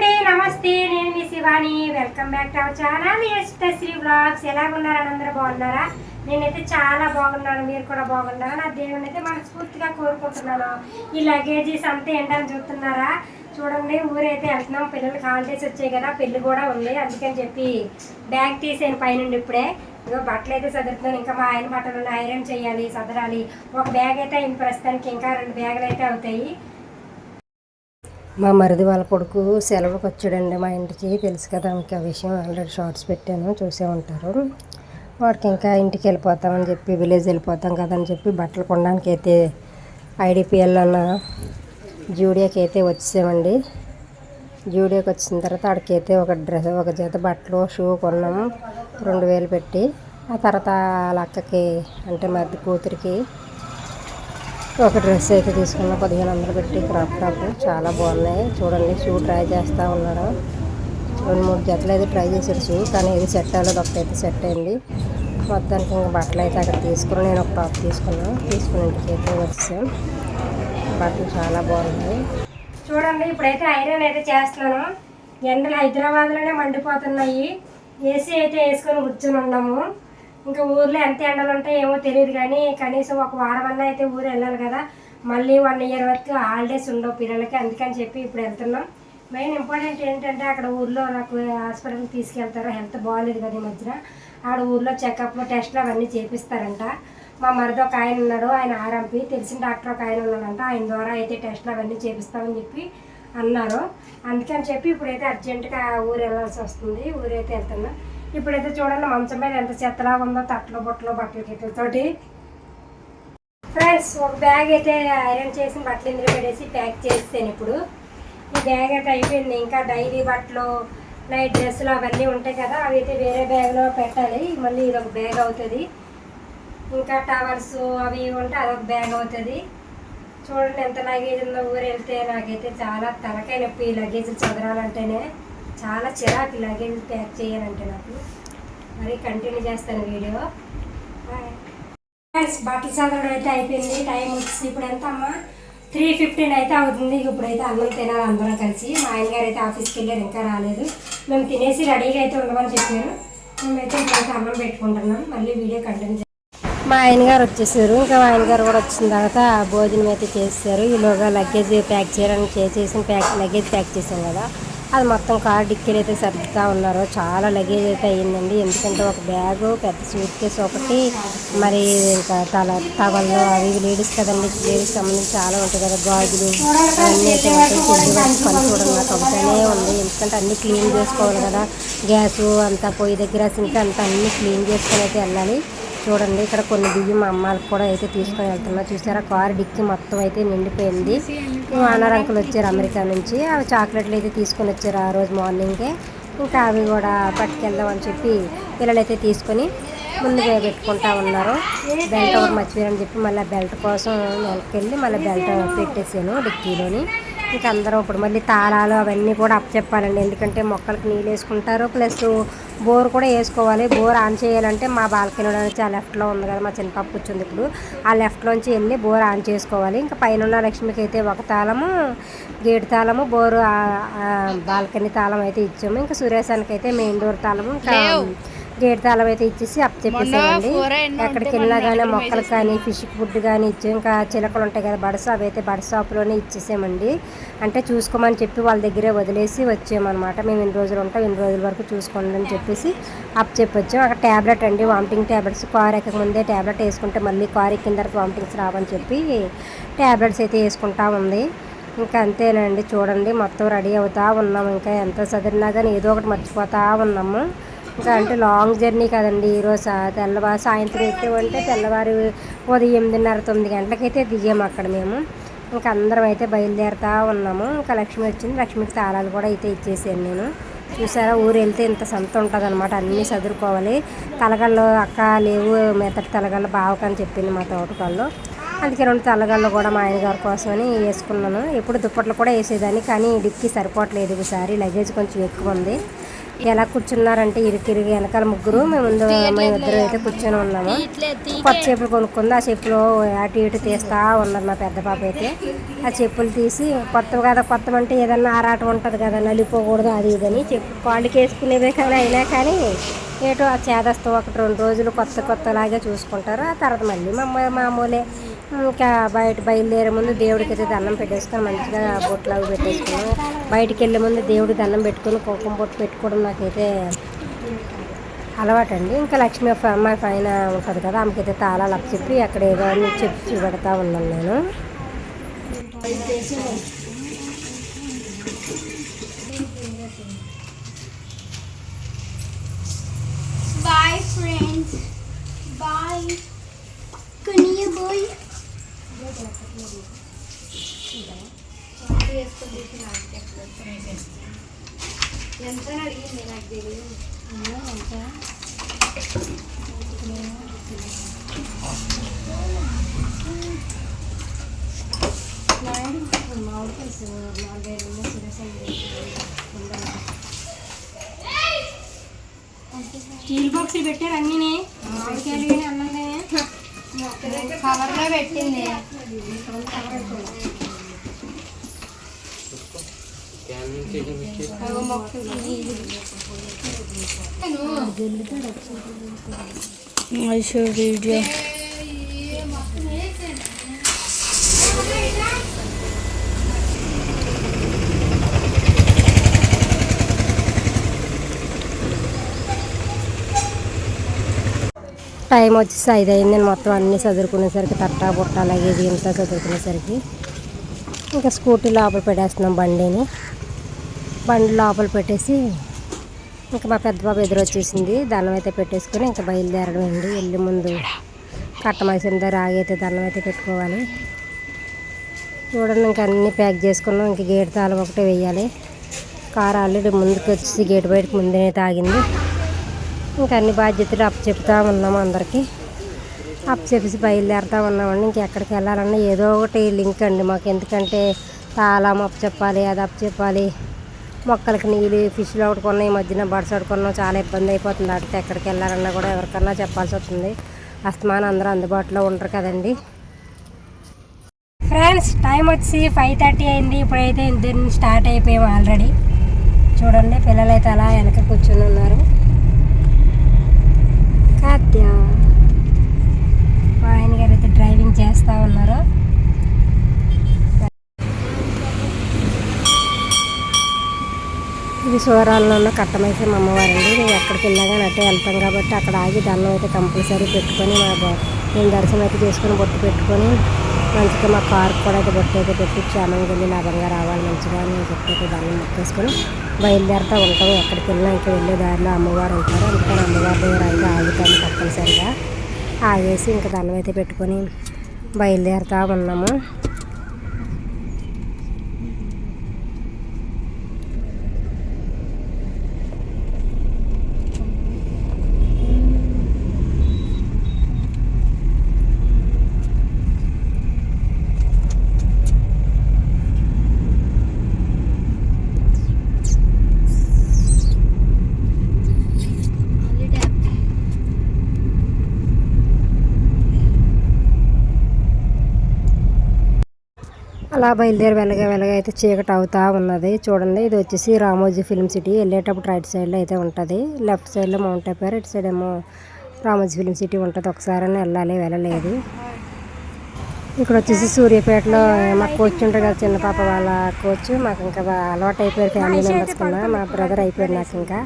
అండి, నమస్తే. నేను మీ Shivani. Welcome back to our channel Yashwashri blogs. ఎలాగున్నారని అందరూ బాగున్నారా? నేనైతే చాలా బాగున్నాను. మీరు కూడా బాగున్నారా? నా దేవుని అయితే మనస్ఫూర్తిగా కోరుకుంటున్నాను. ఈ లగేజీస్ అంతా ఏంటని చూస్తున్నారా? చూడండి, ఊరైతే వెళ్తున్నాం. పిల్లలకి హాలిడేస్ వచ్చాయి కదా, పెళ్ళి కూడా ఉంది. అందుకని చెప్పి బ్యాగ్ తీసాను పైనుండి ఇప్పుడే. ఇగో బట్టలు అయితే సదురుతున్నాను. ఇంకా మా ఆయన బట్టలు ఐరన్ చేయాలి, సదరాలి. ఒక బ్యాగ్ అయితే అయిన ప్రస్తుతానికి, ఇంకా 2 బ్యాగులు అయితే అవుతాయి. మా మరిది వాళ్ళ కొడుకు సెలవుకి వచ్చాడండి మా ఇంటికి. తెలుసు కదా మీకు ఆ విషయం, ఆల్రెడీ షార్ట్స్ పెట్టాను, చూసే ఉంటారు. వాడికి ఇంకా ఇంటికి వెళ్ళిపోతామని చెప్పి, విలేజ్ వెళ్ళిపోతాం కదని చెప్పి బట్టలు కొనడానికి అయితే ఐడిపిఎల్ అన్న జూడియోకి అయితే వచ్చేసామండి. జూడియోకి వచ్చిన తర్వాత ఆడికైతే ఒక జత బట్టలు, షూ కొన్నాము 2000 పెట్టి. ఆ తర్వాత వాళ్ళ అక్కకి అంటే మధ్య కూతురికి ఒక డ్రెస్ అయితే తీసుకున్నా 1500 పెట్టి, క్రాప్ టాప్ చాలా బాగున్నాయి. చూడండి, షూ ట్రై చేస్తూ ఉన్నాడు. 2-3 జతలు అయితే ట్రై చేశారు షూ, కానీ ఇది సెట్ అవ్వలేదు. ఒకటైతే సెట్ అయింది. మొత్తానికి ఇంకా బట్టలు అయితే అక్కడ తీసుకుని నేను ఒక టాప్ తీసుకుని ఇంటికి అయితే వచ్చాం. బట్టలు చాలా బాగున్నాయి. చూడండి, ఇప్పుడైతే ఐరన్ అయితే చేస్తున్నాను. ఎండలు హైదరాబాద్లోనే మండిపోతున్నాయి. ఏసీ అయితే వేసుకొని కూర్చొని ఉన్నాము. ఇంకా ఊర్లో ఎంత ఎండలు ఉంటాయో ఏమో తెలియదు, కానీ కనీసం ఒక వారం అన్నా అయితే ఊరు వెళ్ళాలి కదా. మళ్ళీ 1 ఇయర్ వరకు హాలిడేస్ ఉండవు పిల్లలకి. అందుకని చెప్పి ఇప్పుడు వెళ్తున్నాం. మెయిన్ ఇంపార్టెంట్ ఏంటంటే అక్కడ ఊర్లో నాకు హాస్పిటల్కి తీసుకెళ్తారు. హెల్త్ బాగాలేదు కదా ఈ మధ్యన. ఆడ ఊర్లో చెకప్లు, టెస్ట్లు అవన్నీ చేపిస్తారంట. మా మరిది ఒక ఆయన ఉన్నాడు, ఆయన ఆర్ఎంపీ, తెలిసిన డాక్టర్ ఒక ఆయన ఉన్నాడంట. ఆయన ద్వారా అయితే టెస్ట్లు అవన్నీ చేపిస్తామని చెప్పి అన్నారు. అందుకని చెప్పి ఇప్పుడైతే అర్జెంటుగా ఊరు వెళ్ళాల్సి వస్తుంది. ఊరైతే వెళ్తున్నా. ఇప్పుడైతే చూడండి, మంచం మీద ఎంత చెత్తలా ఉందో, తట్లు బొట్టలు బట్టలు గిట్లతోటి. ఫ్రెండ్స్, ఒక బ్యాగ్ అయితే ఐరన్ చేసి బట్టలు ఇందులో పెట్టేసి ప్యాక్ చేస్తాను. ఇప్పుడు ఈ బ్యాగ్ అయితే అయిపోయింది. ఇంకా డైలీ బట్టలు, నైట్ డ్రెస్సులు అవన్నీ ఉంటాయి కదా, అవి అయితే వేరే బ్యాగ్లో పెట్టాలి. మళ్ళీ ఇదొక బ్యాగ్ అవుతుంది. ఇంకా టవల్స్ అవి ఉంటే అదొక బ్యాగ్ అవుతుంది. చూడండి ఎంత లగేజ్ ఉందో. ఊరు వెళ్తే నాకైతే చాలా తలకాయ నొప్పి ఈ లగేజ్ చదరాలంటేనే. చాలా చిరాకు లగేజ్ ప్యాక్ చేయాలంటే నాకు. మరి కంటిన్యూ చేస్తాను వీడియో. ఫ్రెండ్స్, బట్టలు చదవడం అయితే అయిపోయింది. టైం వచ్చి ఇప్పుడు ఎంత అమ్మ 3:15 అయితే అవుతుంది. ఇప్పుడైతే అన్నం తినాలి అందరం కలిసి. మా ఆయనగారు అయితే ఆఫీస్కి వెళ్ళారు, ఇంకా రాలేదు. మేము తినేసి రెడీగా అయితే ఉండమని చెప్పారు. మేమైతే ఇప్పుడైతే అన్నం పెట్టుకుంటున్నాం. మళ్ళీ వీడియో కంటిన్యూ. మా ఆయనగారు వచ్చేసారు. ఇంకా మా ఆయనగారు కూడా వచ్చిన తర్వాత భోజనం అయితే చేస్తారు. ఈలోగా లగేజ్ ప్యాక్ చేయడానికి లగేజ్ ప్యాక్ చేసాం కదా, అది మొత్తం కార్ డిక్కీలు అయితే సర్దుతూ ఉన్నారు. చాలా లగేజ్ అయితే అయ్యిందండి. ఎందుకంటే ఒక బ్యాగు, పెద్ద సూట్ కేసు ఒకటి, మరి ఇంకా టవల్లో అవి లేడీస్ కదండి, లేడీస్ సంబంధించి చాలా ఉంటాయి కదా, గాజులు అన్నీ అయితే ఉంటాయి. పని చూడండి నాకు ఒకటనే ఉంది. ఎందుకంటే అన్నీ క్లీన్ చేసుకోవాలి కదా, గ్యాసు అంతా పొయ్యి దగ్గర సింక్ అంతా అన్నీ క్లీన్ చేసుకొని అయితే వెళ్ళాలి. చూడండి, ఇక్కడ కొన్ని బియ్యం అమ్మాలకు కూడా అయితే తీసుకొని వెళ్తున్నా. చూసారా, కారు డిక్కీ మొత్తం అయితే నిండిపోయింది. ఓనర్ అంకుల్ వచ్చారు అమెరికా నుంచి. అవి చాక్లెట్లు అయితే తీసుకొని వచ్చారు ఆ రోజు మార్నింగే. ఇంకా అవి కూడా పట్టుకెళ్దామని చెప్పి పిల్లలైతే తీసుకొని ముందుగా పెట్టుకుంటా ఉన్నారు. బెల్ట్ ఒకటి మర్చిపోయారని చెప్పి మళ్ళీ బెల్ట్ కోసం వెనక్కి మళ్ళీ బెల్ట్ పెట్టేసాను డిక్కీలోని. ఇంకా అందరం ఇప్పుడు మళ్ళీ తాళాలు అవన్నీ కూడా అప్పచెప్పాలండి. ఎందుకంటే మొక్కలకి నీళ్ళు వేసుకుంటారు, ప్లస్ బోర్ కూడా వేసుకోవాలి. బోర్ ఆన్ చేయాలంటే మా బాల్కనీలో నుంచి ఆ లెఫ్ట్లో ఉంది కదా, మా చిన్న పాప కూర్చుంది ఇప్పుడు, ఆ లెఫ్ట్లోంచి వెళ్ళి బోర్ ఆన్ చేసుకోవాలి. ఇంకా పైన ఉన్న లక్ష్మికి అయితే ఒక తాళము, గేటు తాళము, బోరు బాల్కనీ తాళం అయితే ఇచ్చాము. ఇంకా సురేశానికి అయితే మెయిన్ డోర్ తాళము, ఇంకా గేట్ తాళం అయితే ఇచ్చేసి అప్పచెప్పేసామండి. ఎక్కడికి వెళ్ళినా కానీ మొక్కలు కానీ ఫిష్ ఫుడ్ కానీ ఇచ్చాం. ఇంకా చిలకలు ఉంటాయి కదా బడస, అవి అయితే బడ షాప్లోనే ఇచ్చేసామండి. అంటే చూసుకోమని చెప్పి వాళ్ళ దగ్గరే వదిలేసి వచ్చామన్నమాట. మేము ఇన్ని రోజులు ఉంటాం, ఇన్ని రోజుల వరకు చూసుకోండి అని చెప్పేసి అప్పచెప్పొచ్చాం. అక్కడ ట్యాబ్లెట్ అండి, వామిటింగ్ ట్యాబ్లెట్స్. కారు ఎక్కక ముందే ట్యాబ్లెట్ వేసుకుంటే మళ్ళీ కారు ఎక్కిన తర్వాత వామిటింగ్స్ రావని చెప్పి ట్యాబ్లెట్స్ అయితే వేసుకుంటా ఉంది. ఇంకా అంతేనండి. చూడండి, మొత్తం రెడీ అవుతూ ఉన్నాము. ఇంకా ఎంత చదివినా కానీ ఏదో ఒకటి మర్చిపోతూ ఉన్నాము. ఇంకా అంటే లాంగ్ జర్నీ కదండి. ఈరోజు సాయంత్రం ఎక్కామంటే తెల్లవారు ఉదయం 8:30-9 గంటలకైతే దిగాము అక్కడ మేము. ఇంకా అందరం అయితే బయలుదేరుతూ ఉన్నాము. ఇంకా లక్ష్మి వచ్చింది, లక్ష్మికి తాళాలు కూడా అయితే ఇచ్చేసాను నేను. చూసారా, ఊరు వెళ్తే ఇంత సంత ఉంటుంది అనమాట, అన్నీ చదువుకోవాలి. తలగళ్ళు అక్క లేవు, మెత్తటి తలగళ్ళు బావకని చెప్పింది మా తోటకాళ్ళు. అందుకే 2 తలగళ్ళు కూడా మా ఆయనగారి కోసమని వేసుకున్నాను. ఎప్పుడు దుప్పట్లు కూడా వేసేదాన్ని, కానీ డిక్కీ సరిపోవట్లేదు ఈసారి, లగేజ్ కొంచెం ఎక్కువ ఉంది. ఎలా కూర్చున్నారంటే ఇరికిరిగి వెనకాల ముగ్గురు, మేము ముందు మేము ఇద్దరు అయితే కూర్చొని ఉన్నాము. కొత్త చెప్పులు కొనుక్కుంది. ఆ చెప్పులు అటు ఇటు తీస్తా ఉన్నది మా పెద్ద పాప అయితే. ఆ చెప్పులు తీసి కొత్తవి కదా, కొత్త అంటే ఏదన్నా ఆరాటం ఉంటుంది కదా, నలిపోకూడదు అది ఇదని చెప్పు కాళ్ళకి వేసుకునేవే కానీ అయినా కానీ ఏటో ఆ చేదస్తూ 1-2 రోజులు కొత్తలాగే చూసుకుంటారు. ఆ తర్వాత మళ్ళీ మామూలే. ఇంకా బయలుదేరే ముందు దేవుడికి అయితే దండం పెట్టేసుకొని మంచిగా బొట్లాగా పెట్టేసుకుని బయటికి వెళ్ళే ముందు దేవుడికి దండం పెట్టుకొని కుంకుమ బొట్టు పెట్టుకోవడం నాకైతే అలవాటండి. ఇంకా లక్ష్మీ అమ్మాయి పైన ఉంటుంది కదా, ఆమెకైతే తాళాలు చెప్పి అక్కడ ఏదో చెప్పి చూపెడతా ఉన్నాను నేను. Bye friends. Bye. Kaniya boy. ఎంత అడిగింది నాకు తెలియదు. స్టీల్ బాక్సులు పెట్టారు అన్నీ మామిడికాయలు అన్నదే కవర్లో పెట్టింది. వీడియో టైం వచ్చేసి 5 అయింది. నేను మొత్తం అన్నీ చదువుకునేసరికి తట్టా బుట్ట లగేజ్ ఇంత చదువుకునేసరికి ఇంకా స్కూటీ లోపల పెట్టేస్తున్నాం. బండి లోపల పెట్టేసి ఇంకా మా పెద్ద బాబు ఎదురు వచ్చేసింది. దండం అయితే పెట్టేసుకొని ఇంకా బయలుదేరడం అండి. వెళ్ళి ముందు కట్టమైసిన దగ్గర ఆగైతే దండం అయితే పెట్టుకోవాలి. చూడండి ఇంకా అన్నీ ప్యాక్ చేసుకున్నాం. ఇంక గేట్ తాళం ఒకటే వేయాలి. కారు ఆల్రెడీ ముందుకు వచ్చి గేట్ బయటకు ముందే తాగింది. ఇంకా అన్ని బాధ్యతలు చెప్తా ఉన్నాము అందరికీ. చెప్పేసి బయలుదేరుతూ ఉన్నామండి. ఇంకెక్కడికి వెళ్ళాలన్నా ఏదో ఒకటి లింక్ అండి మాకు. ఎందుకంటే తాళం చెప్పాలి, అది చెప్పాలి, మొక్కలకి నీళ్ళు, ఫిష్లు ఒకటి కొన్నాం, ఈ మధ్యన బర్డ్స్ ఒకటి కొన్నాం. చాలా ఇబ్బంది అయిపోతుంది. అడిగితే ఎక్కడికి వెళ్ళాలన్నా కూడా ఎవరికన్నా చెప్పాల్సి వస్తుంది. అస్తమానం అందరూ అందుబాటులో ఉంటారు కదండి. ఫ్రెండ్స్ టైం వచ్చి 5:30 అయింది. ఇప్పుడైతే ఇద్దరిని స్టార్ట్ అయిపోయాము ఆల్రెడీ. చూడండి పిల్లలు అయితే అలా వెనక కూర్చొని ఉన్నారు. కాత్య మా ఆయన గారు అయితే డ్రైవింగ్ చేస్తూ ఉన్నారు. ఇది సూరాలలో ఉన్న కట్టమైతే మా అమ్మవారండి. మేము ఎక్కడికి వెళ్ళా కానీ అట్టే వెళ్తాం కాబట్టి అక్కడ ఆగి దండం అయితే కంపల్సరీ పెట్టుకొని మేము దర్శనం అయితే చేసుకొని బొట్టు పెట్టుకొని మంచిగా మా కారుకు కూడా అయితే బొట్టు అయితే పెట్టి క్షేమంగా వెళ్ళి లాభంగా రావాలి మంచిగా అని చెప్పి అయితే దండం మొక్కేసుకొని బయలుదేరుతూ ఉంటాము. ఎక్కడికి వెళ్ళినా ఇంకా వెళ్ళే దారిలో అమ్మవారు ఉంటారు. అందుకని అమ్మవారి దగ్గర అయితే ఆగుతాము తప్పనిసరిగా. ఆగేసి ఇంకా దండం అయితే పెట్టుకొని బయలుదేరుతూ ఉన్నాము. అలా బయలుదేరి వెళ్ళగా అయితే చీకటి అవుతా ఉన్నది. చూడండి ఇది వచ్చేసి రామోజీ ఫిల్మ్ సిటీ. వెళ్ళేటప్పుడు రైట్ సైడ్లో అయితే ఉంటుంది, లెఫ్ట్ సైడ్లో మౌంట్ అయిపోయారు, ఇటు సైడ్ ఏమో రామోజీ ఫిల్మ్ సిటీ ఉంటుంది. ఒకసారి వెళ్ళలేదు. ఇక్కడ వచ్చేసి సూర్యాపేటలో మాకు కోచ్ ఉంటారు కదా, చిన్న పాప వాళ్ళ కోచ్. మాకు ఇంకా అలవాటు అయిపోయారు ఫ్యామిలీ మెంబర్స్ కన్నా. మా బ్రదర్ అయిపోయారు నాకు. ఇంకా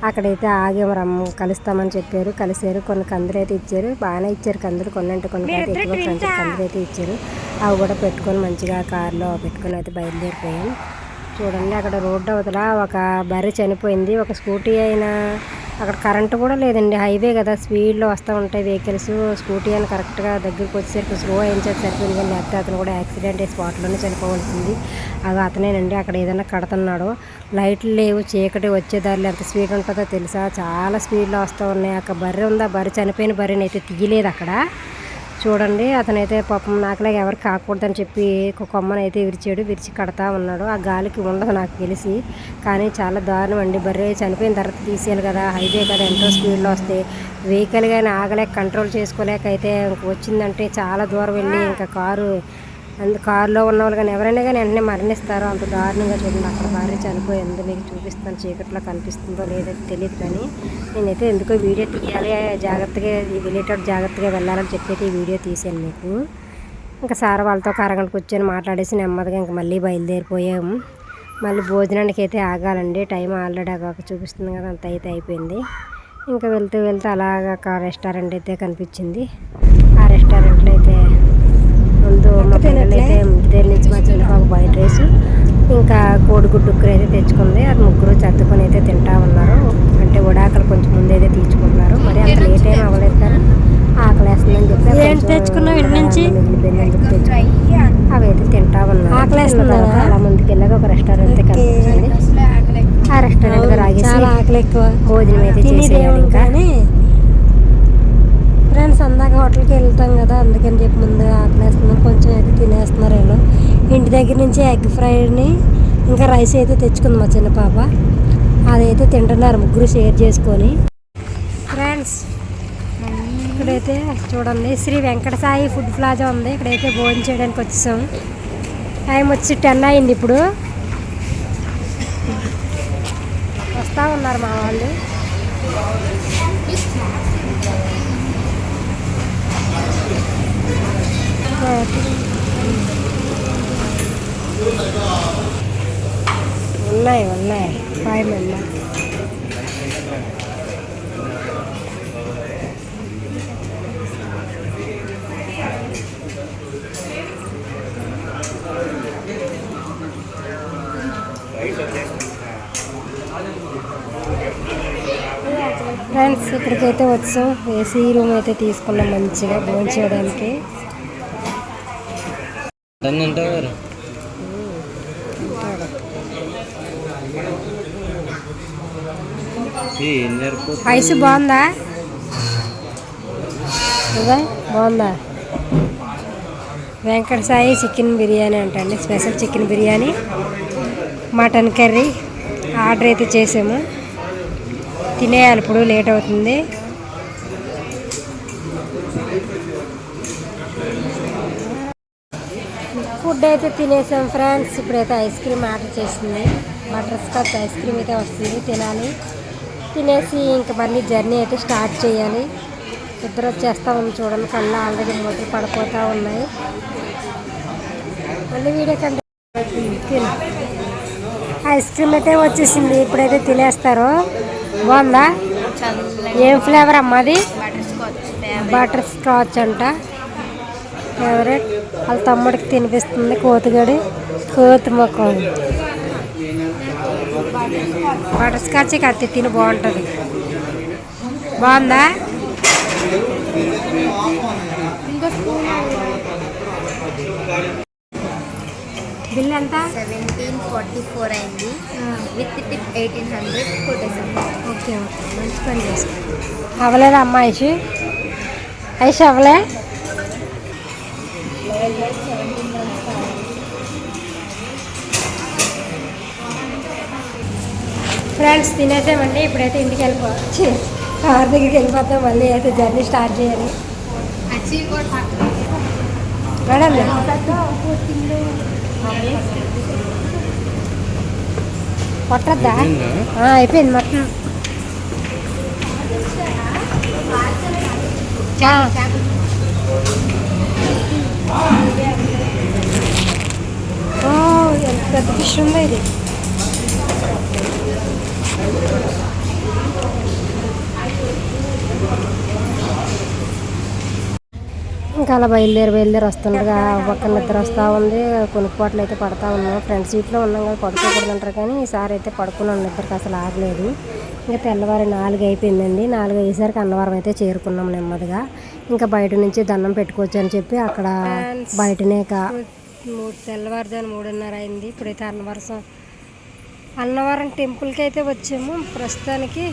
అక్కడైతే ఆగేమో కలుస్తామని చెప్పారు. కలిసారు. కొన్ని కందులు అయితే ఇచ్చారు. బాగానే ఇచ్చారు కందులు. కొన్ని కాదు ఎక్కువ ఫ్రెండ్స్ కందులు అయితే ఇచ్చారు. అవి కూడా పెట్టుకొని మంచిగా కారులో పెట్టుకొని అయితే బయలుదేరిపోయాం. చూడండి అక్కడ రోడ్డు అవతల ఒక బర్రె చనిపోయింది. ఒక స్కూటీ అయినా అక్కడ కరెంటు కూడా లేదండి. హైవే కదా, స్పీడ్లో వస్తూ ఉంటాయి వెహికల్స్. స్కూటీ అయినా కరెక్ట్గా దగ్గరికి వచ్చేసరికి స్లో అయించేది సరిపోయింది. కానీ లేకపోతే అతను కూడా యాక్సిడెంట్ అయ్యి స్పాట్లోనే చనిపోవాల్సింది. అది అతనేనండి. అక్కడ ఏదైనా కడుతున్నాడు. లైట్లు లేవు, చీకటి, వచ్చేదారిలో ఎంత స్పీడ్ ఉంటుందో తెలుసా, చాలా స్పీడ్లో వస్తూ ఉన్నాయి. అక్కడ బర్రె ఉందా, బర్రె చనిపోయిన బర్రెని అయితే తీయలేదు అక్కడ. చూడండి అతనైతే పాపం నాకులాగా ఎవరు కాకూడదని చెప్పి ఒక కొమ్మను అయితే విరిచి కడతా ఉన్నాడు. ఆ గాలికి ఉండదు నాకు తెలిసి, కానీ చాలా దారుణం అండి. బర్రె చనిపోయిన తర్వాత తీసేయాలి కదా, హైవే కదా, ఎంతో స్పీడ్లో వస్తే వెహికల్ కానీ ఆగలేక కంట్రోల్ చేసుకోలేక అయితే వచ్చిందంటే చాలా దూరం వెళ్ళి ఇంకా కారులో ఉన్న వాళ్ళు కానీ ఎవరైనా కానీ వెంటనే మరణిస్తారో అంత దారుణంగా. చూడండి అక్కడ భార్య చనిపోయింది, మీకు చూపిస్తాను. చీకట్లో కనిపిస్తుందో లేదో తెలియదు, కానీ నేనైతే ఎందుకో వీడియో తీయాలి, జాగ్రత్తగా వెళ్ళేటప్పుడు జాగ్రత్తగా వెళ్ళాలని చెప్పి ఈ వీడియో తీసాను మీకు. ఇంకా సార్ వాళ్ళతో ఒక అరగంట కూర్చొని మాట్లాడేసి నెమ్మదిగా ఇంకా మళ్ళీ బయలుదేరిపోయాము. మళ్ళీ భోజనానికి అయితే ఆగాలండి, టైం ఆల్రెడీ ఆగాక చూపిస్తుంది కదా, అంత అయితే అయిపోయింది. ఇంకా వెళ్తూ అలాగా ఒక రెస్టారెంట్ అయితే కనిపించింది. ఆ రెస్టారెంట్లో అయితే ముందు మా పిల్లలు అయితే దగ్గర నుంచి మా చిన్న పాప వైట్ రైస్ ఇంకా కోడిగుడ్డు ఉక్కురు అయితే తెచ్చుకుంది. అది ముగ్గురు చదువుకొని అయితే తింటా ఉన్నారు. అంటే ఉడాకలు కొంచెం ముందు అయితే తీర్చుకుంటున్నారు. మరి అంత లేట్ ఏం అవ్వలేదు కానీ ఆకలి వేస్తుందని చెప్పి తెచ్చుకున్నావు ఇంటి నుంచి అవి అయితే తింటా ఉన్నారు. ఆకలి వేస్తుంది అలా ముందుకు వెళ్ళాక ఒక రెస్టారెంట్ కనిపించింది. ఆ రెస్టారెంట్ రాగేసి ఆకలి ఎక్కువ భోజనం అయితే చేసేయాలి. ఇంకా ఫ్రెండ్స్ అందాక హోటల్కి వెళ్తాం కదా, అందుకని చెప్పి ముందు ఆకలేస్తున్నాం, కొంచెం అయితే తినేస్తున్నారు వీళ్ళు. ఇంటి దగ్గర నుంచి ఎగ్ ఫ్రైని ఇంకా రైస్ అయితే తెచ్చుకుంది మా చిన్న పాప, అదైతే తింటున్నారు ముగ్గురు షేర్ చేసుకొని. ఫ్రెండ్స్ ఇక్కడైతే చూడండి శ్రీ వెంకట సాయి ఫుడ్ ప్లాజా ఉంది. ఇక్కడైతే భోజనం చేయడానికి వచ్చేసాం. టైం వచ్చి 10 అయింది. ఇప్పుడు వస్తూ ఉన్నారు మా వాళ్ళు. ఉన్నాయి 5 మెంబర్. ఫ్రెండ్స్ ఇక్కడికైతే వచ్చాం. ఏసీ రూమ్ అయితే తీసుకున్నాం మంచిగా భోజనం చేయడానికి. ఐస్ బాగుందా? బాగుందా? వెంకట సాయి చికెన్ బిర్యానీ అంటండి, special chicken biryani, mutton curry order అయితే చేసాము. తినేయాలి, ఇప్పుడు లేట్ అవుతుంది. ఫుడ్ అయితే తినేసాం ఫ్రెండ్స్. ఇప్పుడైతే ఐస్ క్రీమ్ ఆర్డర్ చేసింది, బటర్ స్కాచ్ ఐస్ క్రీమ్ అయితే వస్తుంది, తినాలి. తినేసి ఇంకా మళ్ళీ జర్నీ అయితే స్టార్ట్ చేయాలి. ఇద్దరు వచ్చేస్తూ ఉంది చూడండి, కళ్ళు ఆల్రెడీ మూటలు పడిపోతూ ఉన్నాయి. మళ్ళీ వీడియో కంటే ఐస్ క్రీమ్ అయితే వచ్చేసింది, ఇప్పుడైతే తినేస్తారు. బాగుందా? ఏం ఫ్లేవర్ అమ్మా అది? బటర్ స్కాచ్ అంట, ఫేవరెట్. వాళ్ళ తమ్ముడికి తినిపిస్తుంది కోతి మొక్కం. బటర్ స్కాచ్ కత్తి తిని బాగుంటుంది. బాగుందా? బిల్ ఎంత? 1744 అయింది. With tip 1800 కొట్టేసాం. ఓకే మంచి పని చేసి. అవ్వలేదా అమ్మ ఐష్ అవ్వలే? ఫ్రెండ్స్ తినేసామండి, ఇప్పుడైతే ఇంటికి వెళ్ళిపోవచ్చు. కార్ దగ్గరికి వెళ్ళిపోతాం, మళ్ళీ అయితే జర్నీ స్టార్ట్ చేయాలి. మేడం కొట్టద్దా? అయిపోయింది మొత్తం. ఎంత పెద్ద ఫిష్ ఉందో ఇది. ఇంకా అలా బయలుదేరి వస్తుండగా పక్కన నిద్ర వస్తూ ఉంది. కొనుక్కోట్లు అయితే పడతా ఉన్నాం. ఫ్రంట్ సీట్లో ఉన్నాం కదా, పడుకోకూడదు అంటారు, కానీ ఈసారి అయితే పడుకున్నాం, నిద్రకి అసలు ఆగలేదు. ఇంకా తెల్లవారు 4 అయిపోయిందండి. 4 అయ్యేసరికి అన్నవరం అయితే చేరుకున్నాం నెమ్మదిగా. ఇంకా బయట నుంచి దండం పెట్టుకోవచ్చు అని చెప్పి అక్కడ బయటనే తెల్లవారుజాను 3:30 అయింది. ఇప్పుడైతే అన్నవరం టెంపుల్కి అయితే వచ్చాము. ప్రస్తుతానికి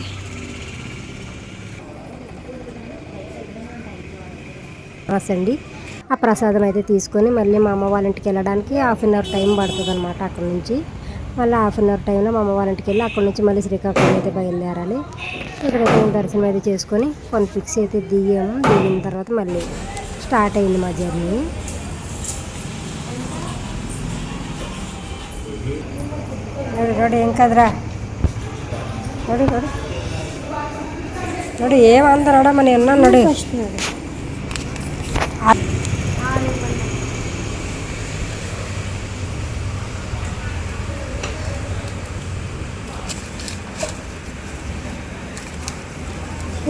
అండి. ఆ ప్రసాదం అయితే తీసుకొని మళ్ళీ మా అమ్మ వాళ్ళ ఇంటికి వెళ్ళడానికి 1/2 అవర్ టైం పడుతుంది అనమాట. అక్కడ నుంచి మళ్ళీ 1/2 అవర్ టైంలో మా అమ్మ వాళ్ళ ఇంటికి వెళ్ళి అక్కడ నుంచి మళ్ళీ శ్రీకాకుళం అయితే బయలుదేరాలి. ఇక్కడైతే దర్శనం అయితే చేసుకొని కొన్ని పిక్స్ అయితే దిగాము. దిగిన తర్వాత మళ్ళీ స్టార్ట్ అయింది మా జర్నీ. రోడ్ ఏం కదరా నడు నడు నడు ఏమందరాడా మన ఎన్న నడు.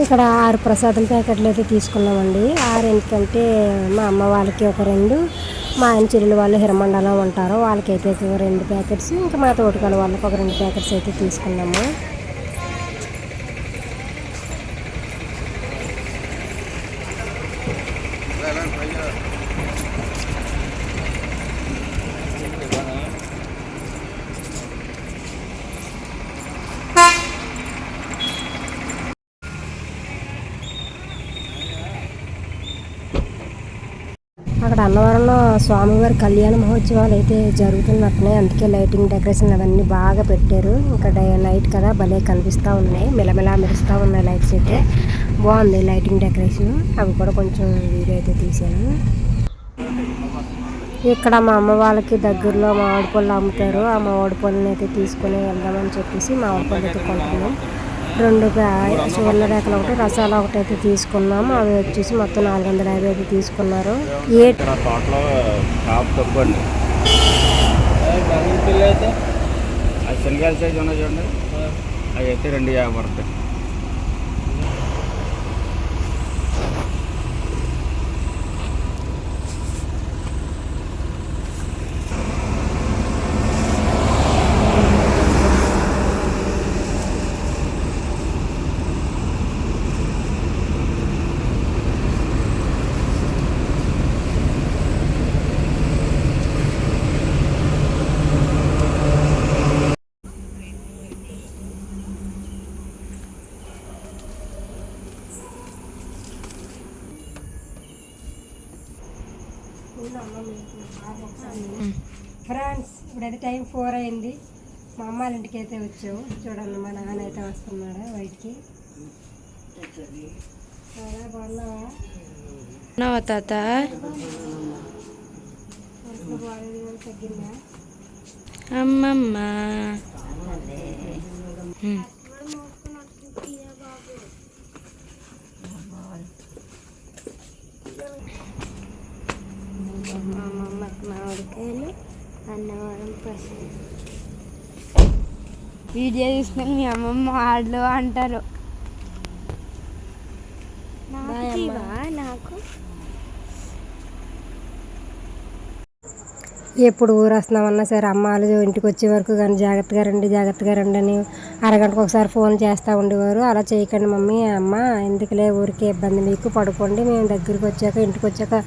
ఇక్కడ 6 ప్రసాదం ప్యాకెట్లు అయితే తీసుకున్నామండి. 6 ఎందుకంటే మా అమ్మ వాళ్ళకి ఒక 2, మా ఆయన చెల్లెలు వాళ్ళు హిరమండలం ఉంటారు, వాళ్ళకైతే ఒక 2 ప్యాకెట్స్, ఇంకా మా తోటకాల వాళ్ళకి ఒక 2 ప్యాకెట్స్ అయితే తీసుకున్నాము. అక్కడ అన్నవరంలో స్వామివారి కళ్యాణ మహోత్సవాలు అయితే జరుగుతున్నట్టున్నాయి. అందుకే లైటింగ్ డెకరేషన్ అవన్నీ బాగా పెట్టారు. ఇంకా నైట్ కదా భలే కనిపిస్తూ ఉన్నాయి, మెలమెలా మెరుస్తూ ఉన్నాయి లైట్స్ అయితే. బాగుంది లైటింగ్ డెకరేషన్. అవి కూడా కొంచెం వీడియో అయితే తీసాను. ఇక్కడ మా అమ్మ వాళ్ళకి దగ్గరలో మామిడి పళ్ళు అమ్ముతారు. ఆ మామిడి పళ్ళని అయితే తీసుకొని వెళ్దామని చెప్పేసి మామిడి పళ్ళు అయితే కొంటున్నాం. 2 సువర్ణ రేఖలు ఒకటి, రసాలు ఒకటి అయితే తీసుకున్నాము. అవి వచ్చేసి మొత్తం 450 అయితే తీసుకున్నారు. తోటలో కాపు తప్పండి అయితే అది శనగాల సైజు ఉన్నాయి చూడండి, అవి అయితే 250 పడతాయి. ఫ్రెండ్స్ ఇప్పుడైతే టైం 4 అయింది. మా అమ్మ వాళ్ళ ఇంటికి అయితే వచ్చాము. చూడండి మా నాన్న అయితే వస్తున్నాడు బయటికి. బాగున్నావా తాత? తగ్గిందా అమ్మమ్మ? మామిడికాయలు అన్నవరం ప్రసాదం. వీడియో చూసిన మీ అమ్మమ్మ వాళ్ళు అంటారు. నాకు ఎప్పుడు ఊరు వస్తున్నామన్నా సరే అమ్మ వాళ్ళు ఇంటికి వచ్చే వరకు కానీ జాగ్రత్తగా రండి అని అరగంటకు ఒకసారి ఫోన్ చేస్తూ ఉండేవారు. అలా చేయకండి మమ్మీ, అమ్మ ఎందుకులే ఊరికే ఇబ్బంది, మీకు పడుకోండి, మేము దగ్గరికి వచ్చాక ఇంటికి వచ్చాక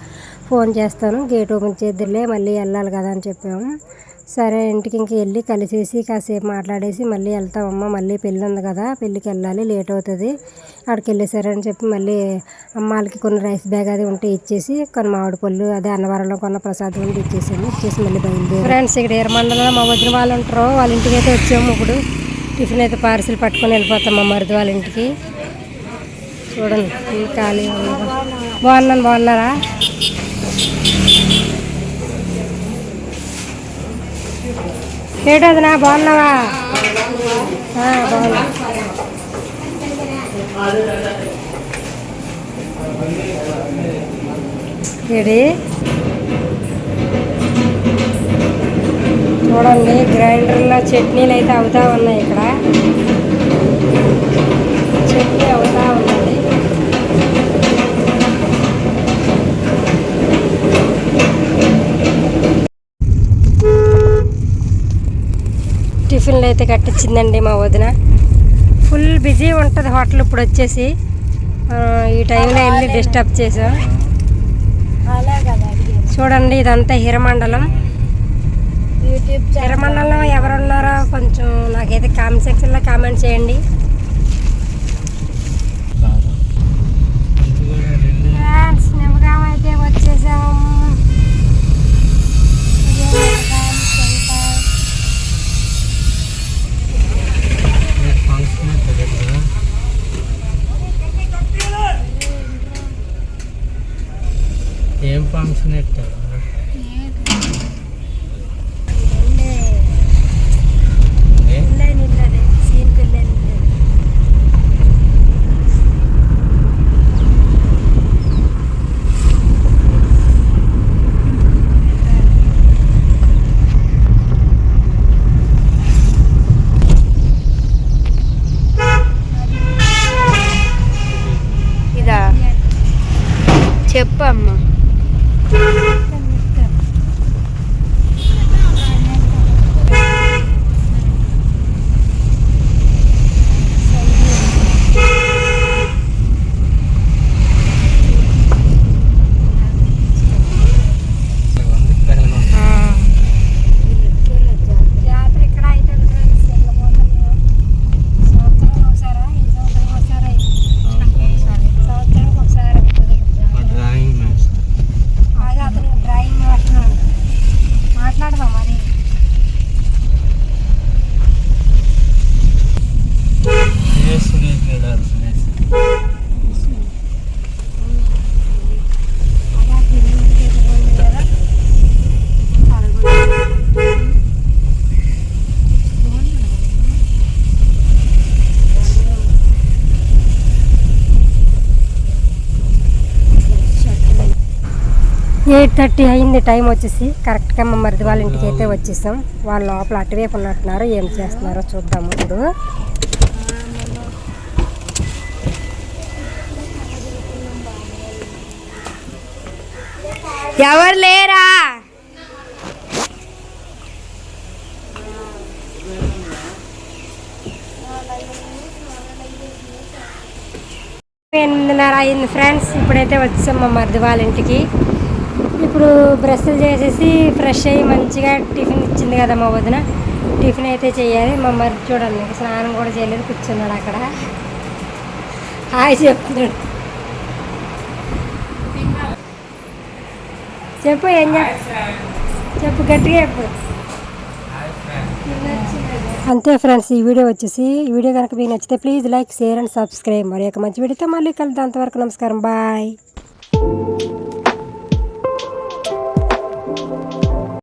ఫోన్ చేస్తాను, గేట్ ఓపెన్ చేద్దురులే, మళ్ళీ వెళ్ళాలి కదా అని చెప్పాము. సరే ఇంటికి ఇంక వెళ్ళి కలిసేసి కాసేపు మాట్లాడేసి మళ్ళీ వెళ్తామమ్మ, మళ్ళీ పెళ్ళి ఉంది కదా, పెళ్ళికి వెళ్ళాలి, లేట్ అవుతుంది, అక్కడికి వెళ్ళేసారని చెప్పి మళ్ళీ అమ్మ వాళ్ళకి కొన్ని రైస్ బ్యాగ్ అది ఉంటే ఇచ్చేసి కొన్ని మామిడి పళ్ళు అదే అన్నవరంలో కొన్న ప్రసాదం ఉంటే ఇచ్చేసి మళ్ళీ బయలుదేరి. ఫ్రెండ్స్ ఇక్కడ ఎర్రమండలంలో మా వదిన వాళ్ళు ఉంటారు, వాళ్ళ ఇంటికి అయితే వచ్చాము. ఇప్పుడు టిఫిన్ అయితే పార్సిల్ పట్టుకొని వెళ్ళిపోతాం మా మరిది వాళ్ళ ఇంటికి. చూడండి ఖాళీ బాగున్నారా? ఏటోదినా బాగున్నావా? బాగున్నా. ఏడి చూడండి గ్రైండర్లో చట్నీలు అయితే అవుతా ఉన్నాయి. ఇక్కడ చట్నీ అవుతా ఉన్నది. టిఫిన్లు అయితే కట్టించిందండి మా వదిన. ఫుల్ బిజీ ఉంటుంది హోటల్. ఇప్పుడు వచ్చేసి ఈ టైంలో వెళ్ళి డిస్టర్బ్ చేసాం. చూడండి ఇదంతా హిరమండలం. హిరమండలంలో ఎవరున్నారో కొంచెం నాకైతే కామెంట్ సెక్షన్లో కామెంట్ చేయండి. నిమ్మకాయ అయితే ఇదా చెప్పమ్మా. జాతర ఇక్కడ అవుతుంది ఫ్రెండ్స్. ఎట్లా పోతాం మేము? సంవత్సరానికి ఒకసారి అవుతుంది జాతర. అదే అతను డ్రాయింగ్ మాస్టర్ మాట్లాడదాం మరి. అలా తిరిగి కదా ఎయిట్ 8:30 అయింది టైం వచ్చేసి. కరెక్ట్గా మా మరిది వాళ్ళ ఇంటికి అయితే వచ్చేసాం. వాళ్ళు లోపల అటువైపు ఉన్నట్టున్నారు. ఏం చేస్తున్నారో చూద్దాము ఇప్పుడు. ఎవరు లేరా? ఎనిమిదిన్నర అయింది ఫ్రెండ్స్. ఇప్పుడైతే వచ్చాం మా మరిది వాళ్ళ ఇంటికి. ఇప్పుడు బ్రష్లు చేసేసి ఫ్రెష్ అయ్యి మంచిగా టిఫిన్ ఇచ్చింది కదా మా వదిన. టిఫిన్ అయితే చేయాలి. మా మరిది చూడండి ఇంకా స్నానం కూడా చేయలేదు, కూర్చున్నాడు అక్కడ. హాయ్ చెప్తున్నాడు. చెప్పు ఏం చెప్పు గట్టిగా చెప్పు. అంతే ఫ్రెండ్స్, ఈ వీడియో వచ్చేసి. ఈ వీడియో కనుక మీకు నచ్చితే please like, share and subscribe. మరి ఒక మంచి వీడియోతో మళ్ళీ కలుద్దాం. అంతవరకు నమస్కారం, బాయ్.